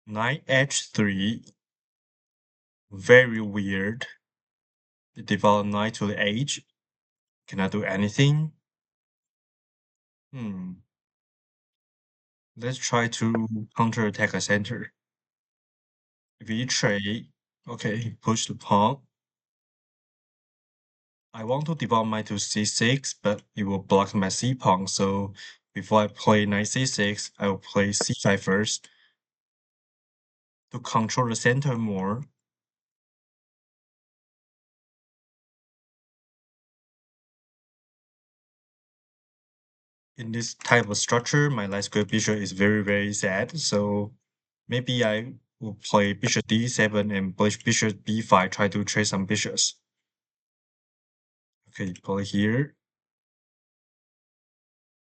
Knight h3, very weird. It developed knight to the edge. Can I do anything? Hmm. Let's try to counterattack a center. If we trade, okay, push the pawn. I want to develop knight to c6, but it will block my c pawn. So before I play knight c6, I will play c5 first to control the center more. In this type of structure, my light square bishop is very sad. So maybe I will play bishop d7 and bishop b5, try to trade some bishops. Okay, play here.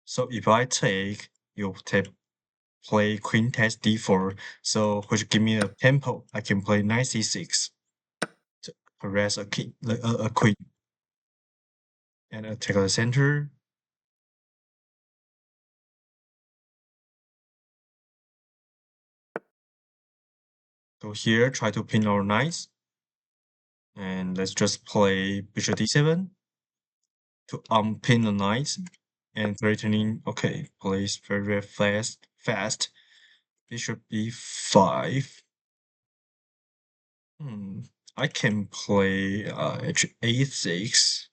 So if I take, you play queen takes d4, so which give me a tempo. I can play knight c6 to harass a king, a queen, and attack the center. Go here, try to pin our knights, and let's just play bishop d7 to unpin the knights and threatening. Okay, plays very fast. Bishop b5. Hmm, I can play h6.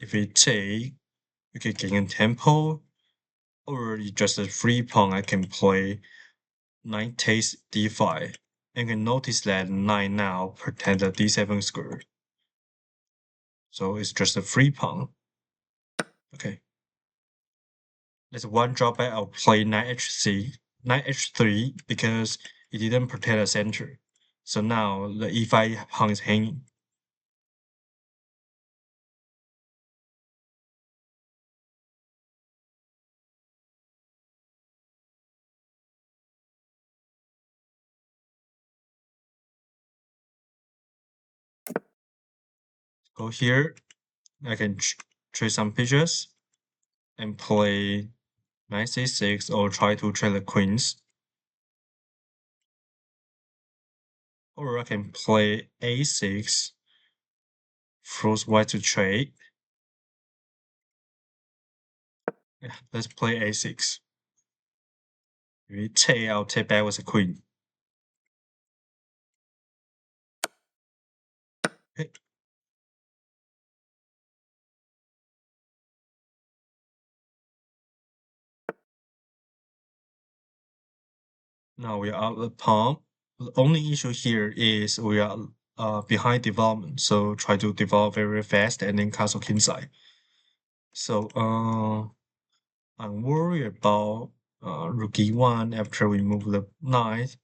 If we take, we can gain tempo, or just a free pawn. I can play knight takes d5. And can notice that knight now protect the d7 square. So it's just a free pawn. Okay. There's one drawback. I'll play knight h3 because it didn't protect the center. So now the e5 pawn is hanging. Go here. I can trade some pictures and play knight c6 or try to trade the queens. Or I can play a6, force white to trade. Yeah, let's play a6. If we take, I'll take back with a queen. Okay. Now we are out the pawn. The only issue here is we are behind development, so try to develop very fast and then castle kingside. So I'm worried about rook e1 after we move the knight.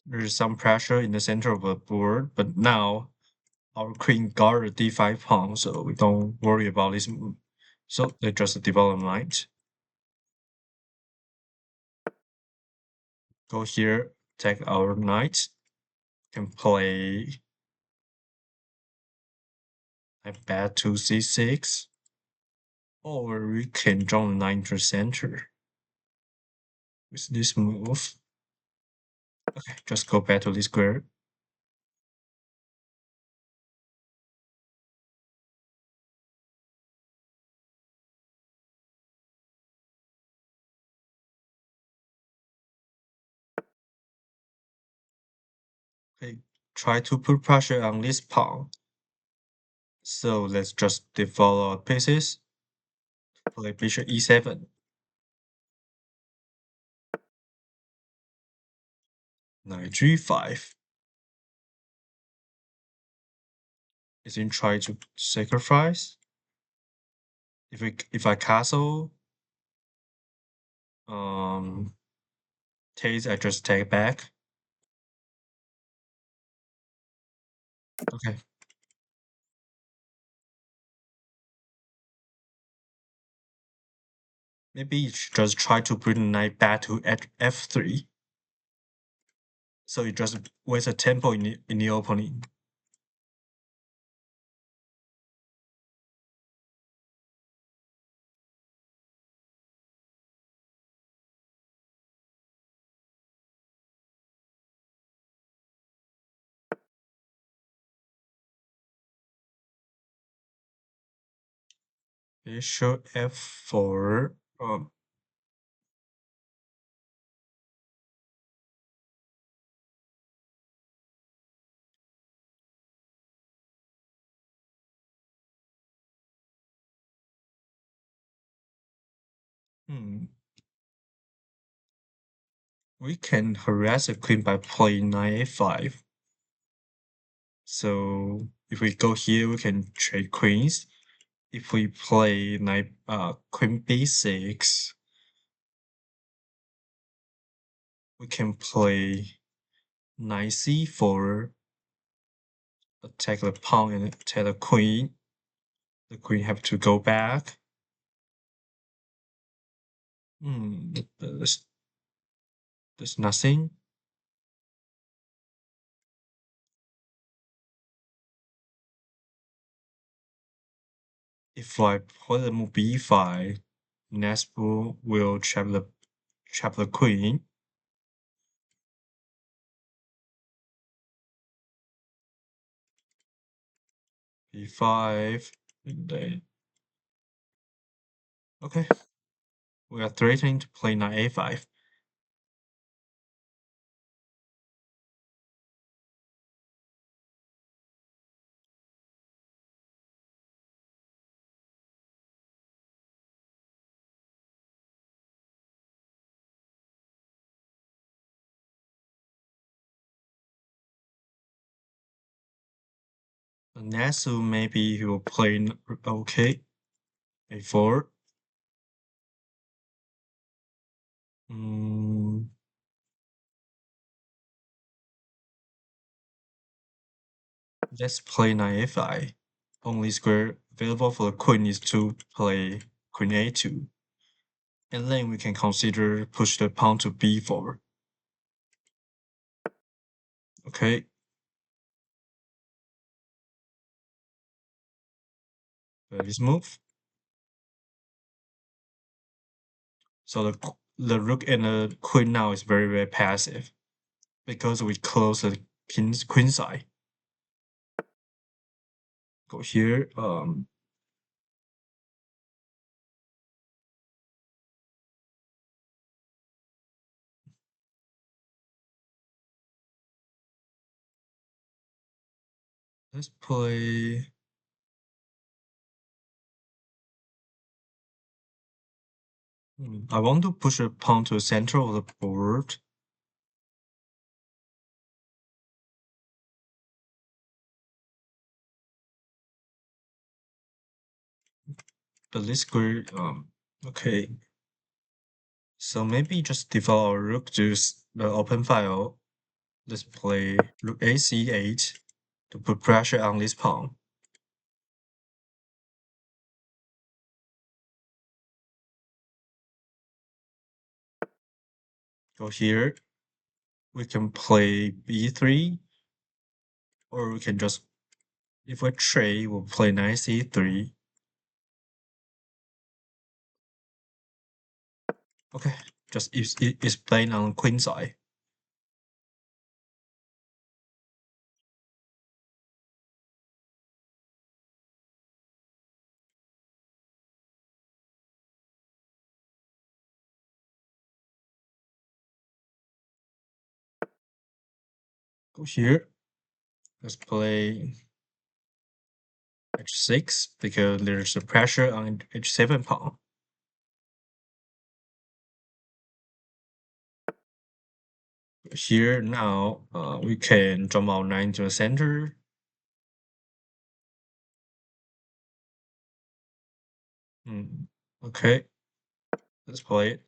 There's some pressure in the center of the board, but now our queen guard the d5 pawn, so we don't worry about this move. So they just develop knight. Go here, take our knight, can play knight back to c6, or we can draw the knight into center with this move. Okay, just go back to this square. Okay, try to put pressure on this pawn. So let's just develop pieces. Play bishop e7. Knight g5. Is in try to sacrifice. If I castle, takes, I just take back. Okay. Maybe you should just try to bring the knight back to f3. So you just waste a tempo in the opening. bishop f4. Hmm. We can harass the queen by playing knight a5. So if we go here, we can trade queens. If we play knight queen b6, we can play knight c4, attack the pawn and attack the queen. The queen have to go back. There's nothing. If I play the move b5, next move will trap the queen. b5, and then okay. We are threatening to play knight a5. The next move maybe he will play okay a4. Mm, let's play knight a5. Only square available for the queen is to play queen a2. And then we can consider push the pawn to b4. Okay, this move. So the rook and the queen now is very, very passive because we close the queen side. Go here. Let's play. I want to push a pawn to the center of the board. But this square, okay. So maybe just default our rook to the open file. Let's play rook ac8 to put pressure on this pawn. Go here. We can play b3, or we can just, if we trade, we'll play knight c3. Okay, just it's playing on queen side. Go here. Let's play h6 because there's a pressure on h7 pawn. Here now, we can jump our knight into the center. Okay, let's play it.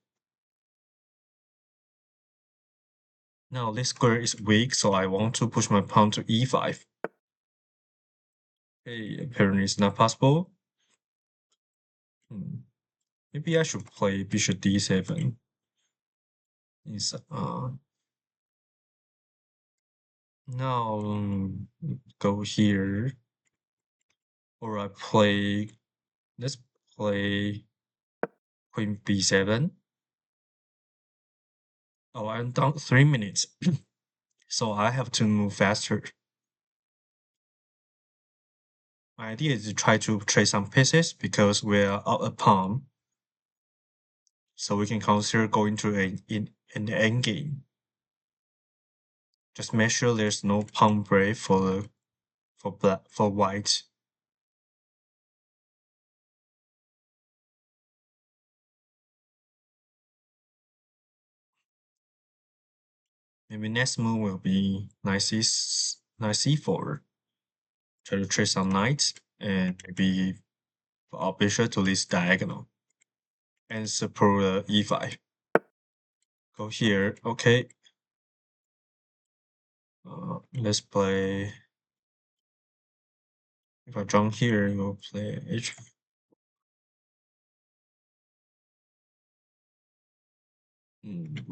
Now this square is weak, so I want to push my pawn to e5. Okay, apparently it's not possible. Maybe I should play bishop d7. Is now go here, or I play. Let's play queen b7. Oh, I'm down 3 minutes, so I have to move faster. My idea is to try to trade some pieces because we're out a pawn, so we can consider going to an end game. Just make sure there's no pawn break for white. Maybe next move will be knight c4. Try to trade some knights and maybe for our bishop to this diagonal and support e5. Go here. Okay. Let's play. If I jump here, we'll play h.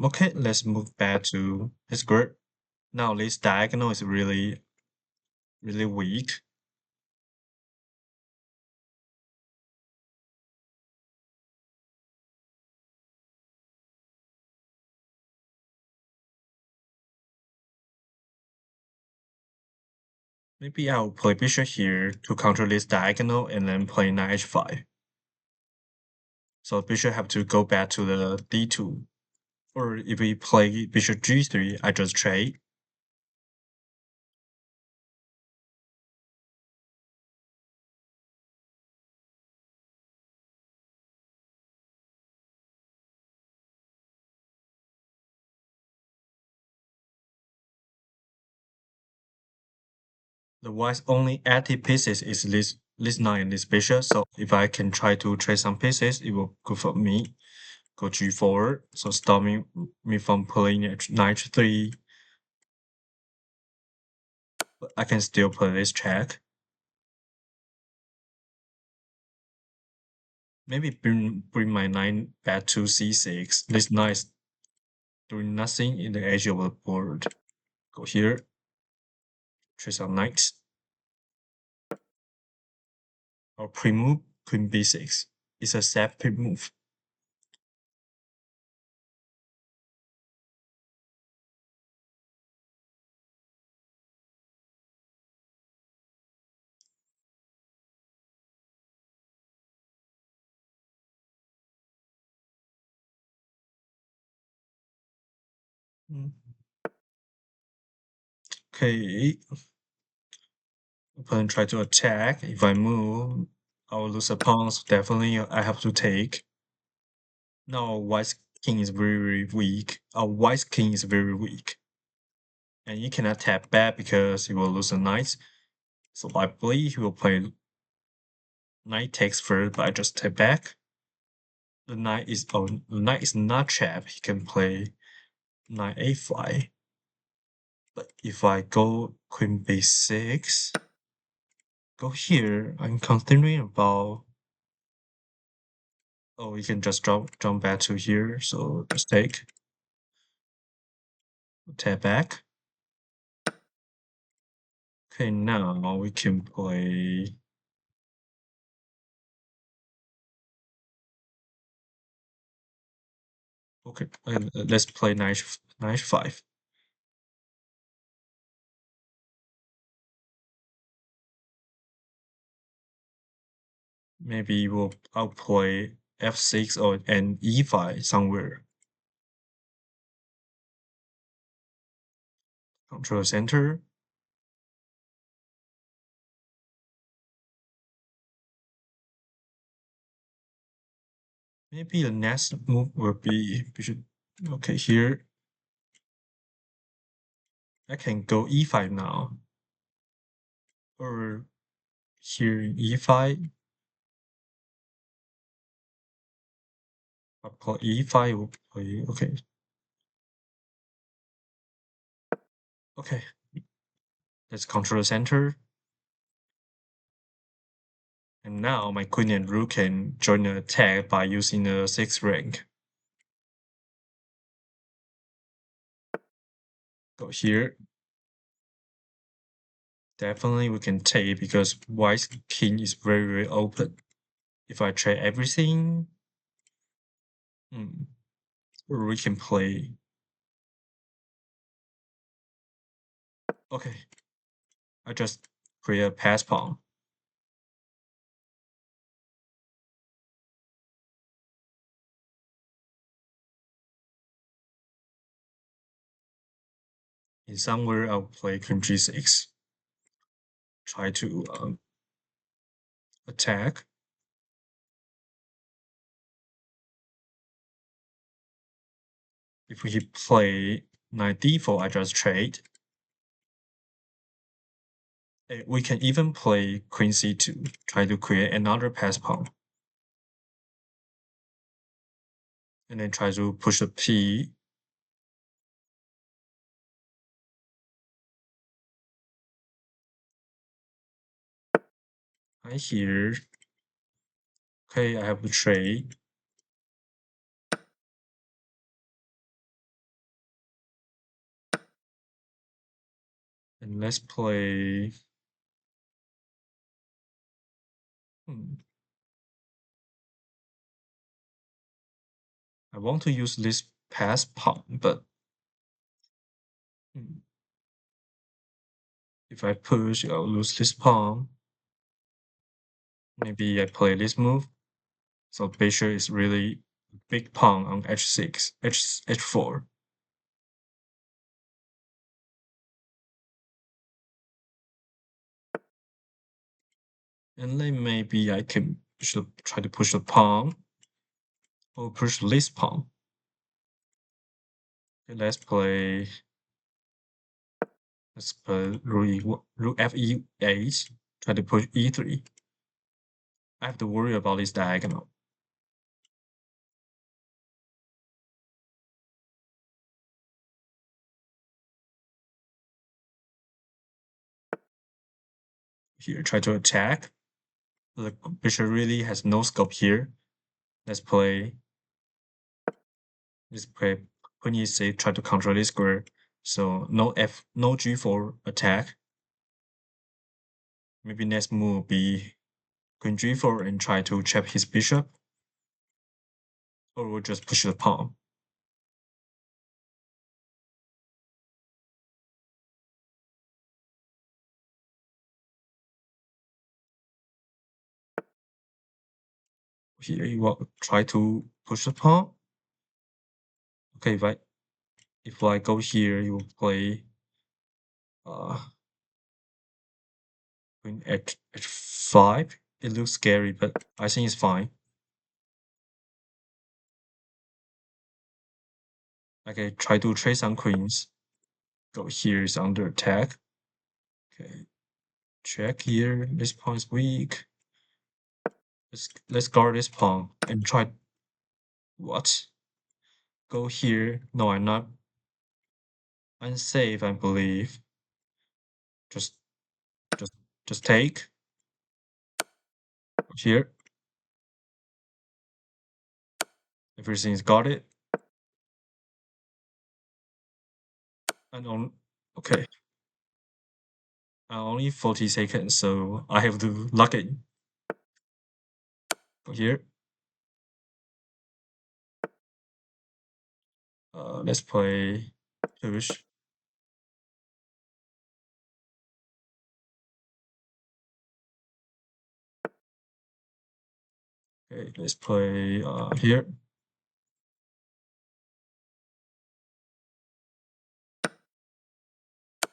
Okay, let's move back to his grid. Now this diagonal is really weak. Maybe I'll play bishop here to counter this diagonal and then play knight h5. So bishop have to go back to the d2. Or if we play bishop g3, I just trade. The white's only active pieces is this knight and this bishop, so if I can try to trade some pieces, it will good for me. Go g4, so stop me from playing knight 3. But I can still play this check. Maybe bring my knight back to c6. This knight is doing nothing in the edge of the board. Go here, trade some knights. Or pre-move, queen b6. It's a sad pre-move. Okay, opponent try to attack. If I move, I will lose a pawn, so definitely I have to take. Now white's king is very weak. Our white's king is very weak. And you cannot tap back because he will lose a knight. So I believe he will play knight takes first, but I just tap back. The knight is not trapped. He can play knight a5. But if I go queen b6, go here, I'm considering about. Oh, you can just jump back to here. So just take, tap back. Okay, now we can play. Okay, let's play knight 5. Maybe I'll play f6 or an e5 somewhere. Control center. Maybe the next move will be bishop. Okay, here I can go e5 now, or here e5. I play e5. Will play okay. Okay, let's control center. And now my queen and rook can join the attack by using the 6th rank. Go here. Definitely we can take because white's king is very open. If I trade everything, or we can play. Okay, I just create a pass pawn. In somewhere, I'll play queen g6. Try to attack. If we play knight d4, I just trade. We can even play queen c2, try to create another pass pawn. And then try to push the p. Right here. Okay, I have to trade. And let's play. I want to use this pass pawn, but hmm, if I push, I'll lose this pawn. Maybe I play this move. So bishop is really a big pawn on h6, h4. And then maybe I can try to push the pawn or push this pawn. Okay, let's play rook fe8. Try to push e3. I have to worry about this diagonal. Here, try to attack. The bishop really has no scope here. Let's play queen e6, try to control this square. So no g4 attack. Maybe next move will be queen g4 and try to trap his bishop. Or we'll just push the pawn. Here you will try to push the pawn. Okay, if I go here, you play uh queen h5. It looks scary, but I think it's fine. Okay, try to trade some queens. Go here is under attack. Okay, check here. This pawn is weak. Let's guard this pawn and try. What? Go here. No, I'm not unsafe. I believe. Just, just, just take here. Everything's got it. And on. Okay. Only 40 seconds, so I have to lock it. Go here. Let's play push. Okay, let's play here.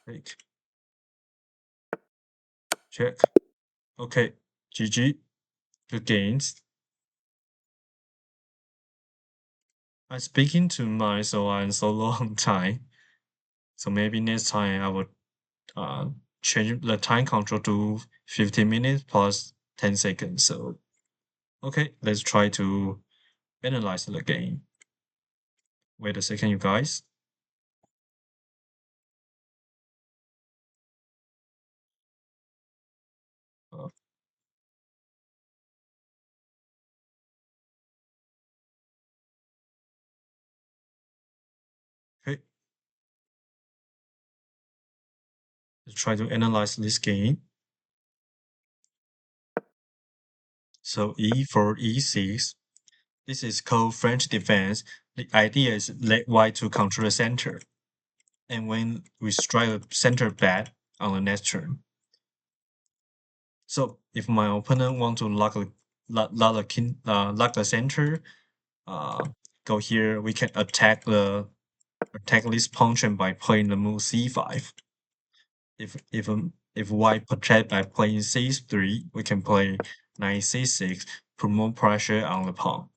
Take. Check. Okay, GG. Good games. I'm speaking too much, so I'm so long time. So maybe next time I would uh, change the time control to 15 minutes plus 10 seconds. So, okay, let's try to analyze the game. Wait a second, you guys. Uh, okay, let's try to analyze this game. So E for E6. This is called French defense. The idea is let white to control the center. And when we strike the center back on the next turn. So if my opponent want to lock the center, uh, go here, we can attack the attack this pawn chain by playing the move c5. If white protect by playing c3, we can play knight c6, put more pressure on the pawn.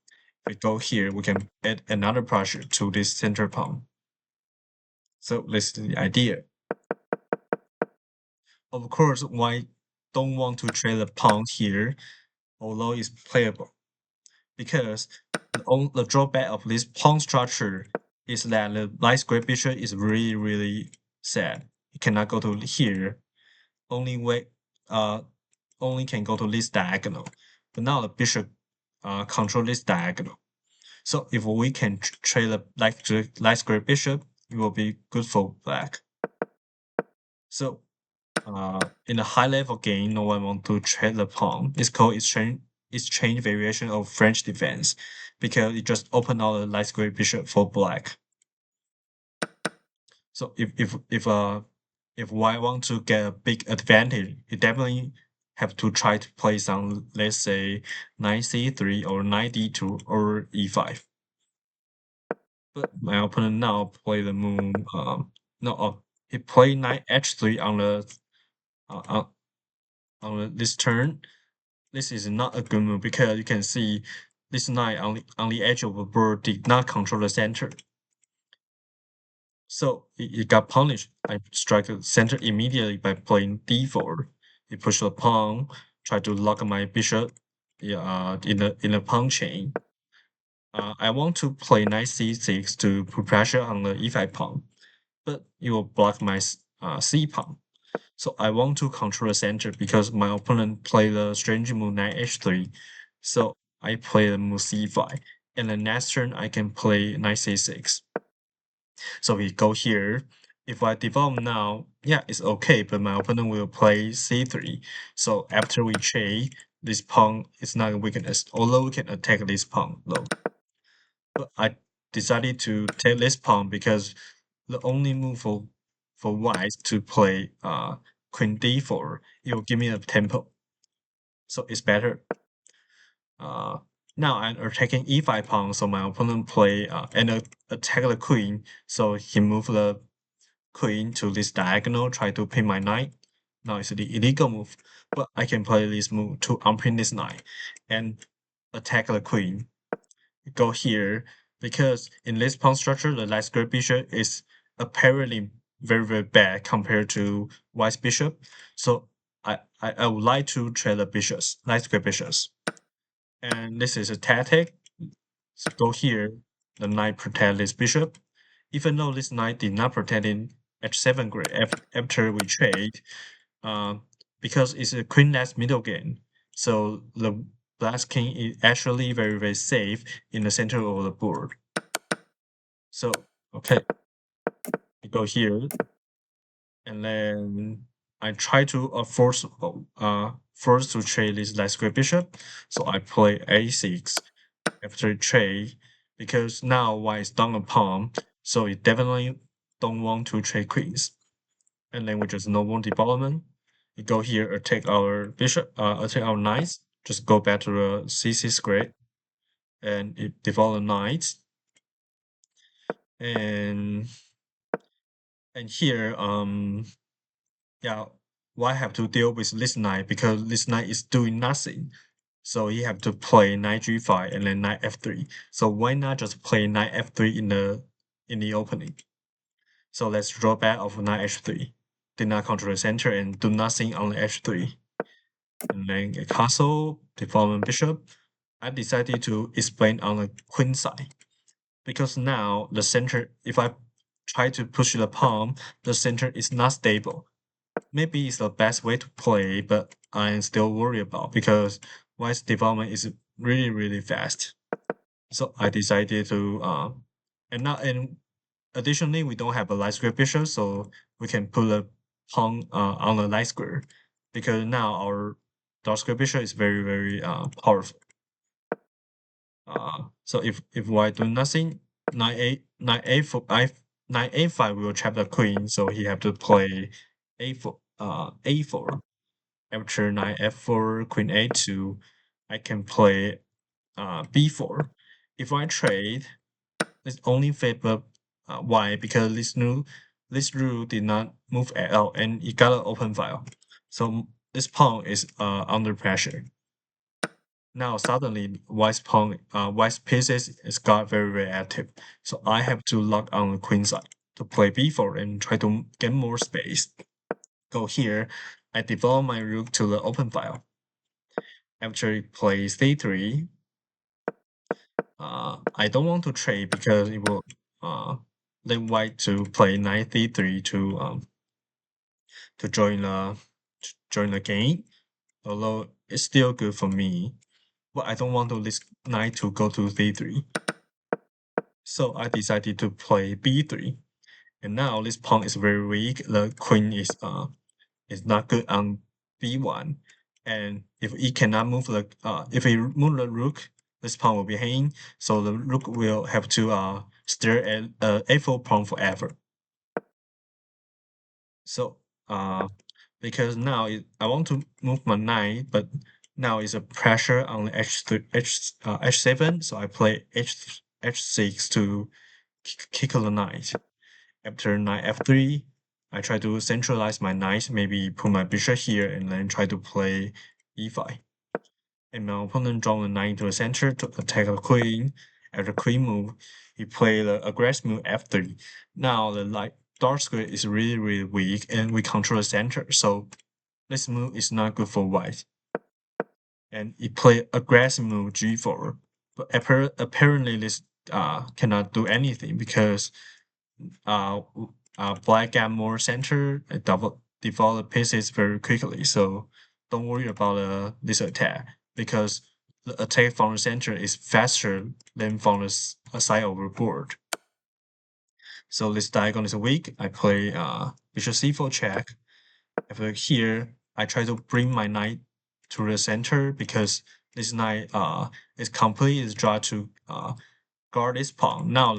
If we go here, we can add another pressure to this center pawn. So this is the idea. Of course, white don't want to trade the pawn here, although it's playable, because the drawback of this pawn structure is that the light square bishop is really sad. It cannot go to here. Only way, only can go to this diagonal. But now the bishop control this diagonal. So if we can trade the light square bishop, it will be good for black. So in a high level game, no one want to trade the pawn. It's called exchange variation of French defense because it just open out the light square bishop for black. So if white want to get a big advantage, it definitely have to try to play some, let's say, knight c3 or knight d2 or e5. But my opponent now play the move. No, he played knight h3 on the this turn. This is not a good move because you can see this knight on the edge of the board did not control the center. So it got punished. I strike the center immediately by playing d4. He pushed the pawn, tried to lock my bishop in the pawn chain. I want to play knight c6 to put pressure on the e5 pawn, but it will block my c pawn. So I want to control the center because my opponent played the strange move knight h3. So I play the move c5. And the next turn I can play knight c6. So we go here. If I develop now, yeah, it's okay, but my opponent will play c3. So after we trade, this pawn is not a weakness, although we can attack this pawn though. But I decided to take this pawn because the only move for white to play queen d4, it will give me a tempo. So it's better. Uh, Now I'm attacking e5 pawn, so my opponent play and attack the queen. So he moved the queen to this diagonal, try to pin my knight. Now it's the illegal move, but I can play this move to unpin this knight and attack the queen. Go here because in this pawn structure, the light square bishop is apparently very bad compared to white bishop. So I would like to trade the bishops, light square bishops. And this is a tactic. So go here, the knight protect this bishop. Even though this knight did not protect in h7 grid after we trade, because it's a queenless middle game. So the black king is actually very safe in the center of the board. So okay, I go here, and then I try to force to trade this light square bishop. So I play a6 after trade because now white is down a pawn, so it definitely don't want to trade queens. And then we just normal development. We go here, attack our bishop, attack our knights. Just go back to the c6 grid, and it develop knights. And here, yeah, why have to deal with this knight because this knight is doing nothing. So he have to play knight g5 and then knight f3. So why not just play knight f3 in the opening? So let's draw back of knight h3. Did not control the center and do nothing on the h3. And then a castle, development bishop. I decided to explain on the queen side. Because now the center, if I try to push the pawn, the center is not stable. Maybe it's the best way to play, but I'm still worried about because white's development is really fast. So I decided to and additionally we don't have a light square bishop, so we can put a pawn on the light square because now our dark square bishop is very powerful. So if white do nothing, knight a5 will trap the queen, so he have to play a4. After knight f4, queen a2, I can play b4. If I trade, it's only favor Why? Because this rule did not move at all, and it got an open file. So this pawn is under pressure. Now suddenly white pieces is got very active. So I have to lock on the queen side to play b4 and try to get more space. Go here, I develop my rook to the open file. After it plays c3, I don't want to trade because it will let white to play knight d3 to join the game. Although it's still good for me, but I don't want to this knight to go to d3. So I decided to play b3. And now this pawn is very weak. The queen is not good on b1. And if it cannot move if it move the rook, this pawn will be hanging. So the rook will have to stare at a4 pawn forever. So because now I want to move my knight, but now is a pressure on the h7. So I play h6 to kick the knight. After knight f3, I try to centralize my knight, maybe put my bishop here and then try to play e5. And my opponent draw the knight to the center to attack the queen. After queen move, he play the aggressive move f3. Now the dark square is really weak and we control the center, so this move is not good for white. And he play aggressive move g4, but apparently this cannot do anything because uh, black got more center and develop pieces very quickly. So don't worry about this attack because the attack from the center is faster than from the side of the board. So this diagonal is weak. I play bishop c4 check. After here, I try to bring my knight to the center because this knight is completely drawn to guard this pawn. Now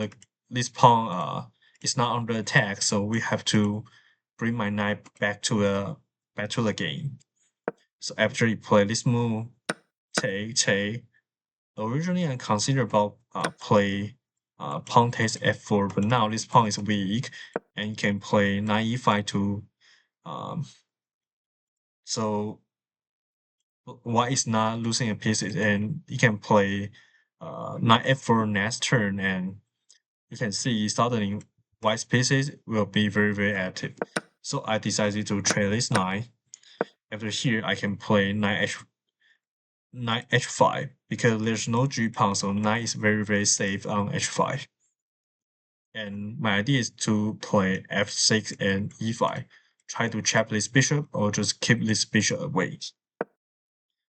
this pawn is not under attack, so we have to bring my knight back to the game. So after you play this move, take. Originally I considered about play pawn takes f4, but now this pawn is weak and you can play knight e5 to so white is not losing a pieces and you can play knight f4 next turn and you can see suddenly white pieces will be very active. So I decided to trade this knight. After here, I can play knight h5 because there's no g pawn, so knight is very safe on h5. And my idea is to play f6 and e5, try to trap this bishop or just keep this bishop away.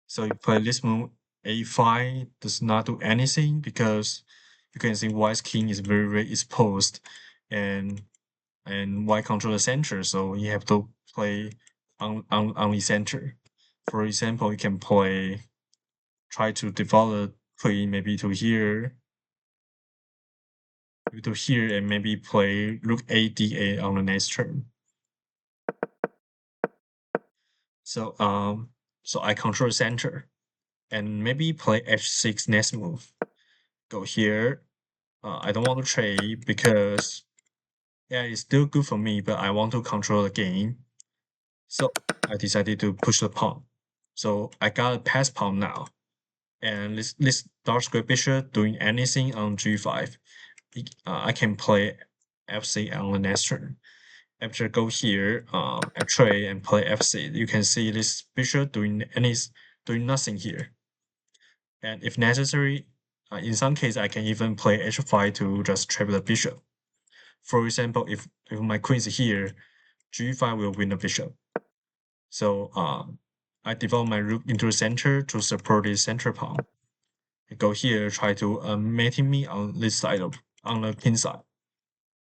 So you play this move, a5 does not do anything because you can see white's king is very exposed and white control the center, so you have to play on the center. For example, you can try to develop queen maybe to here, and maybe play rook a d8 on the next turn. So so I control the center, and maybe play h6 next move. Go here. I don't want to trade because yeah, it's still good for me, but I want to control the game. So I decided to push the pawn. So I got a pass pawn now. And this dark square bishop doing anything on g5. I can play f6 on the next turn. After go here, I trade and play f6. You can see this bishop doing nothing here. And if necessary, in some case I can even play h5 to just trap the bishop. For example, if my queen is here, g5 will win the bishop. So I develop my rook into the center to support the center pawn. I go here, try to mating me on this side on the king side.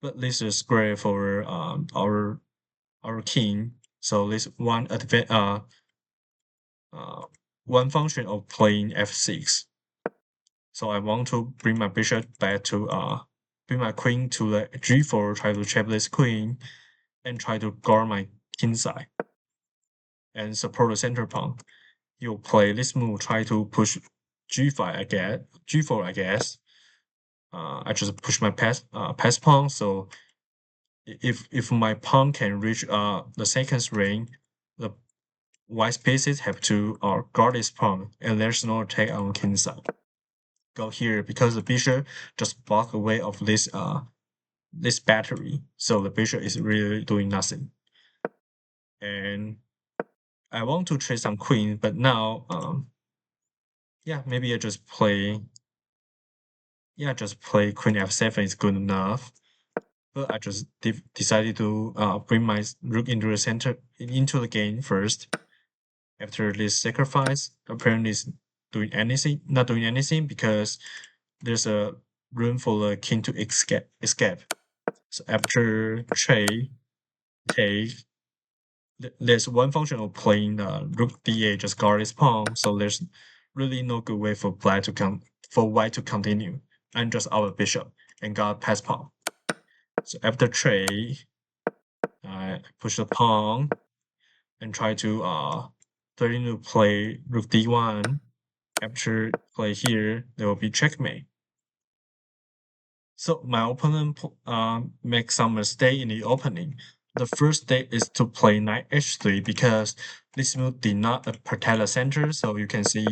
But this is great for our king. So this one function of playing f6. So I want to bring my bishop back to bring my queen to the g4, try to trap this queen, and try to guard my king side and support the center pawn. You play this move, try to push g5 again, g4 I guess. I just push my pass pawn. So if my pawn can reach the second range, the white pieces have to guard this pawn, and there's no attack on king side. Go here because the bishop just block away of this battery, so the bishop is really doing nothing. And I want to trade some queen, but now yeah, maybe I just play queen f7 is good enough. But I just decided to bring my rook into the center into the game first. After this sacrifice, apparently it's not doing anything because there's a room for the king to escape. So after trade, take, there's one function of playing rook d8 just guard his pawn. So there's really no good way for white to continue and just our bishop and got pass pawn. So after trade, I push the pawn and try to threaten to play rook d1. After play here, there will be checkmate. So my opponent makes some mistake in the opening. The first step is to play knight h3 because this move did not protect the center. So you can see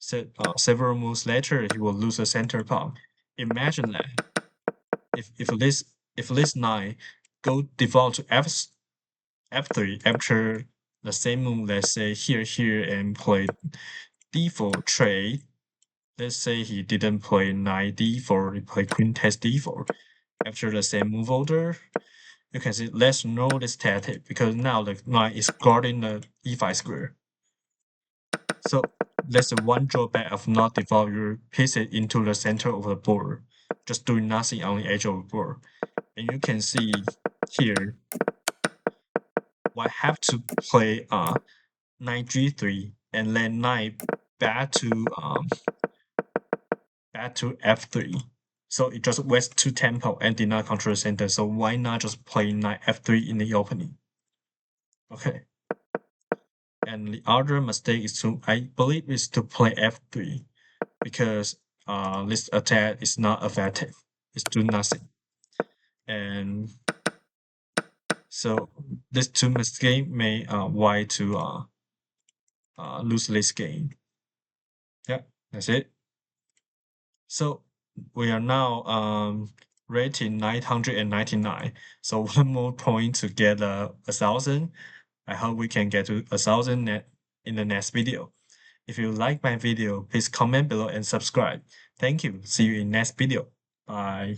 several moves later, he will lose the center pawn. Imagine that if this knight go default to f3 after the same move, let's say here and play d4 trade. Let's say he didn't play knight d4, he played queen takes d4. After the same move order, you can see let's know this tactic because now the knight is guarding the e5 square. So that's the one drawback of not default your pieces into the center of the board, just doing nothing on the edge of the board. And you can see here, I have to play knight g3 and then knight back to f3. So it just wastes 2 tempo and did not control the center. So why not just play knight f3 in the opening? Okay. And the other mistake is I believe is to play f3 because this attack is not effective. It's doing nothing. And so these two mistakes may white to lose this game. Yeah, that's it. So we are now rating 999. So one more point to get 1,000. I hope we can get to 1,000 in the next video. If you like my video, please comment below and subscribe. Thank you. See you in next video. Bye.